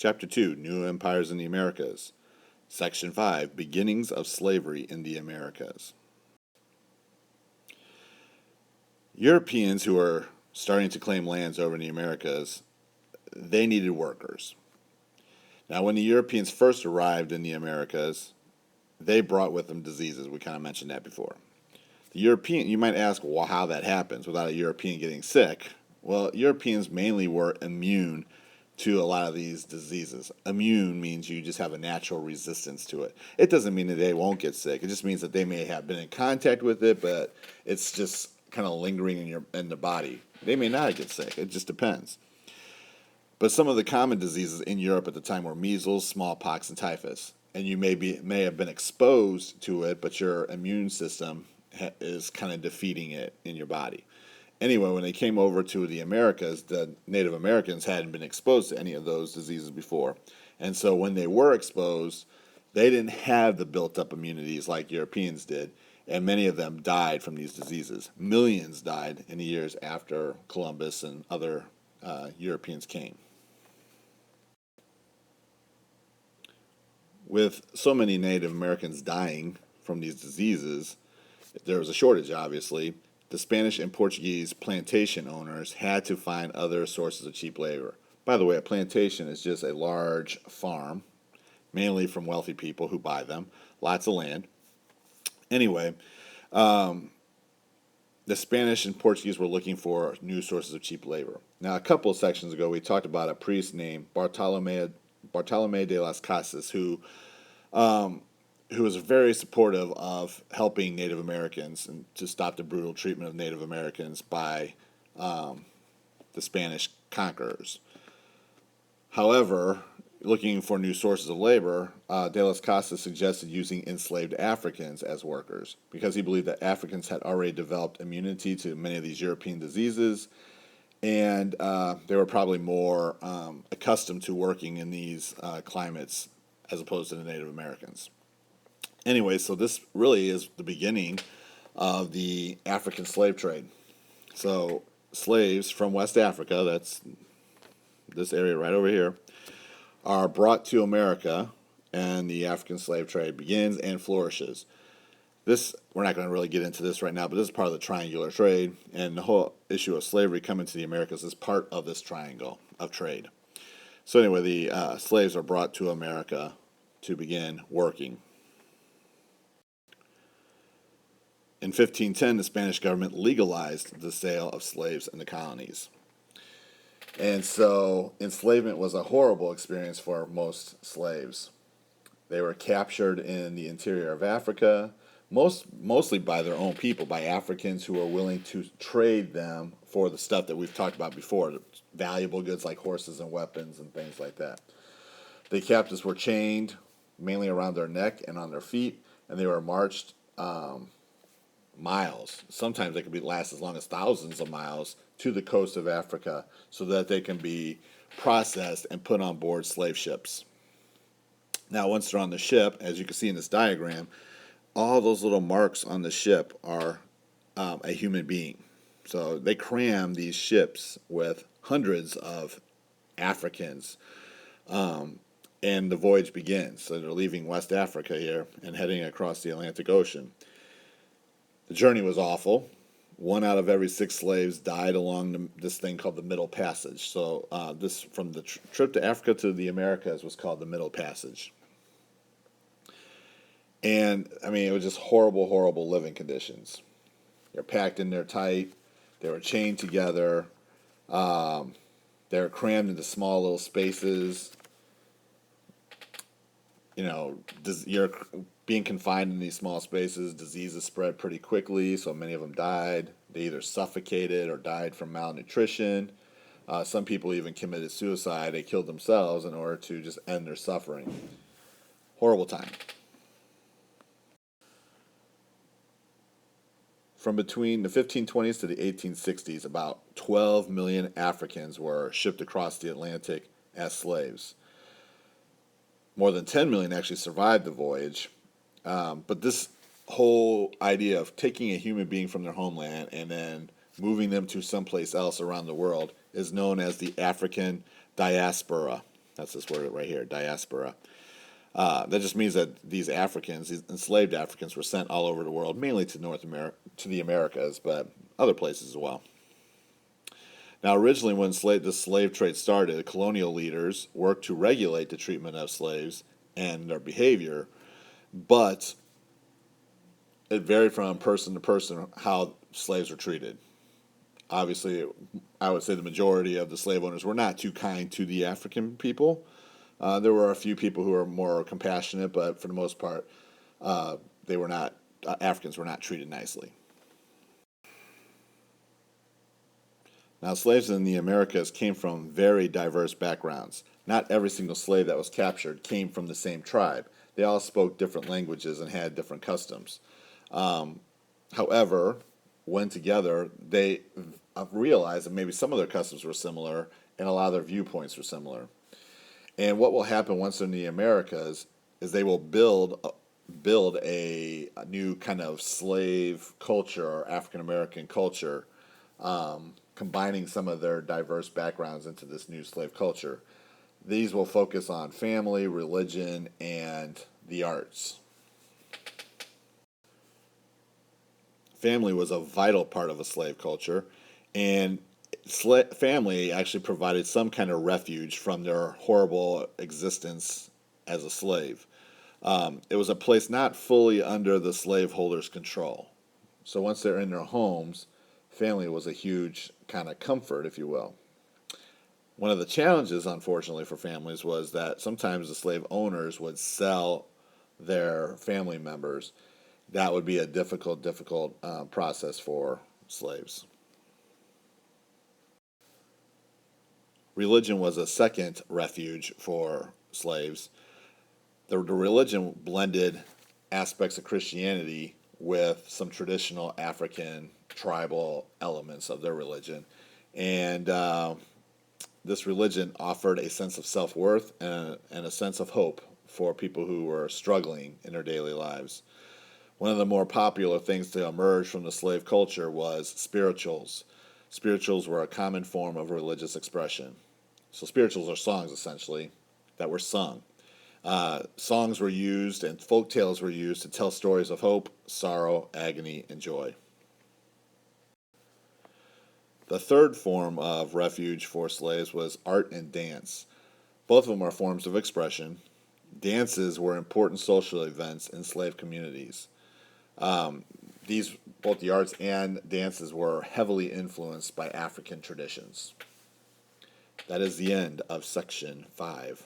Chapter 2, New Empires in the Americas. Section 5, Beginnings of Slavery in the Americas. Europeans who were starting to claim lands over in the Americas, they needed workers. Now, when the Europeans first arrived in the Americas, they brought with them diseases. We kind of mentioned that before. The European, you might ask, well, how that happens without a European getting sick. Well, Europeans mainly were immune to a lot of these diseases. Immune means you just have a natural resistance to it. It doesn't mean that they won't get sick. It just means that they may have been in contact with it, but it's just kind of lingering in the body. They may not get sick. It just depends. But some of the common diseases in Europe at the time were measles, smallpox, and typhus. And you may have been exposed to it, but your immune system is kind of defeating it in your body. Anyway, when they came over to the Americas, the Native Americans hadn't been exposed to any of those diseases before. And so when they were exposed, they didn't have the built-up immunities like Europeans did, and many of them died from these diseases. Millions died in the years after Columbus and other Europeans came. With so many Native Americans dying from these diseases, there was a shortage, obviously. The Spanish and Portuguese plantation owners had to find other sources of cheap labor. By the way, a plantation is just a large farm, mainly from wealthy people who buy them, lots of land. Anyway, the Spanish and Portuguese were looking for new sources of cheap labor. Now, a couple of sections ago, we talked about a priest named Bartolomé de las Casas, who was very supportive of helping Native Americans and to stop the brutal treatment of Native Americans by the Spanish conquerors. However, looking for new sources of labor, de las Casas suggested using enslaved Africans as workers because he believed that Africans had already developed immunity to many of these European diseases, and they were probably more accustomed to working in these climates as opposed to the Native Americans. Anyway, so this really is the beginning of the African slave trade. So slaves from West Africa, that's this area right over here, are brought to America, and the African slave trade begins and flourishes. This, we're not going to really get into this right now, but this is part of the triangular trade, and the whole issue of slavery coming to the Americas is part of this triangle of trade. So anyway, the slaves are brought to America to begin working. In 1510, the Spanish government legalized the sale of slaves in the colonies. And so enslavement was a horrible experience for most slaves. They were captured in the interior of Africa, mostly by their own people, by Africans who were willing to trade them for the stuff that we've talked about before, valuable goods like horses and weapons and things like that. The captives were chained mainly around their neck and on their feet, and they were marched miles. Sometimes they could last as long as thousands of miles to the coast of Africa so that they can be processed and put on board slave ships. Now, once they're on the ship, as you can see in this diagram, all those little marks on the ship are a human being. So they cram these ships with hundreds of Africans, and the voyage begins. So they're leaving West Africa here and heading across the Atlantic Ocean. The journey was awful. 1 out of every 6 slaves died along this thing called the Middle Passage. So this, from the trip to Africa to the Americas, was called the Middle Passage. And, I mean, it was just horrible, horrible living conditions. They're packed in there tight. They were chained together. They were crammed into small little spaces. You know, you're being confined in these small spaces. Diseases spread pretty quickly, so many of them died. They either suffocated or died from malnutrition. Some people even committed suicide. They killed themselves in order to just end their suffering. Horrible time. From between the 1520s to the 1860s, about 12 million Africans were shipped across the Atlantic as slaves. More than 10 million actually survived the voyage. But this whole idea of taking a human being from their homeland and then moving them to someplace else around the world is known as the African Diaspora. That's this word right here, diaspora. That just means that these Africans, these enslaved Africans, were sent all over the world, mainly to North America, to the Americas, but other places as well. Now, originally, when the slave trade started, colonial leaders worked to regulate the treatment of slaves and their behavior, but it varied from person to person how slaves were treated. Obviously, I would say the majority of the slave owners were not too kind to the African people. There were a few people who were more compassionate, but for the most part, they were not. Africans were not treated nicely. Now, slaves in the Americas came from very diverse backgrounds. Not every single slave that was captured came from the same tribe. They all spoke different languages and had different customs. However, when together, they realized that maybe some of their customs were similar and a lot of their viewpoints were similar. And what will happen once they're in the Americas is they will build a new kind of slave culture or African American culture, combining some of their diverse backgrounds into this new slave culture. These will focus on family, religion, and the arts. Family was a vital part of a slave culture, and family actually provided some kind of refuge from their horrible existence as a slave. It was a place not fully under the slaveholders' control. So once they're in their homes, family was a huge kind of comfort, if you will. One of the challenges, unfortunately, for families was that sometimes the slave owners would sell their family members. That would be a difficult process for slaves. Religion was a second refuge for slaves. The religion blended aspects of Christianity with some traditional African tribal elements of their religion. And this religion offered a sense of self-worth and a sense of hope for people who were struggling in their daily lives. One of the more popular things to emerge from the slave culture was spirituals. Spirituals were a common form of religious expression. So spirituals are songs, essentially, that were sung. Songs were used and folk tales were used to tell stories of hope, sorrow, agony, and joy. The third form of refuge for slaves was art and dance. Both of them are forms of expression. Dances were important social events in slave communities. Both the arts and dances were heavily influenced by African traditions. That is the end of section 5.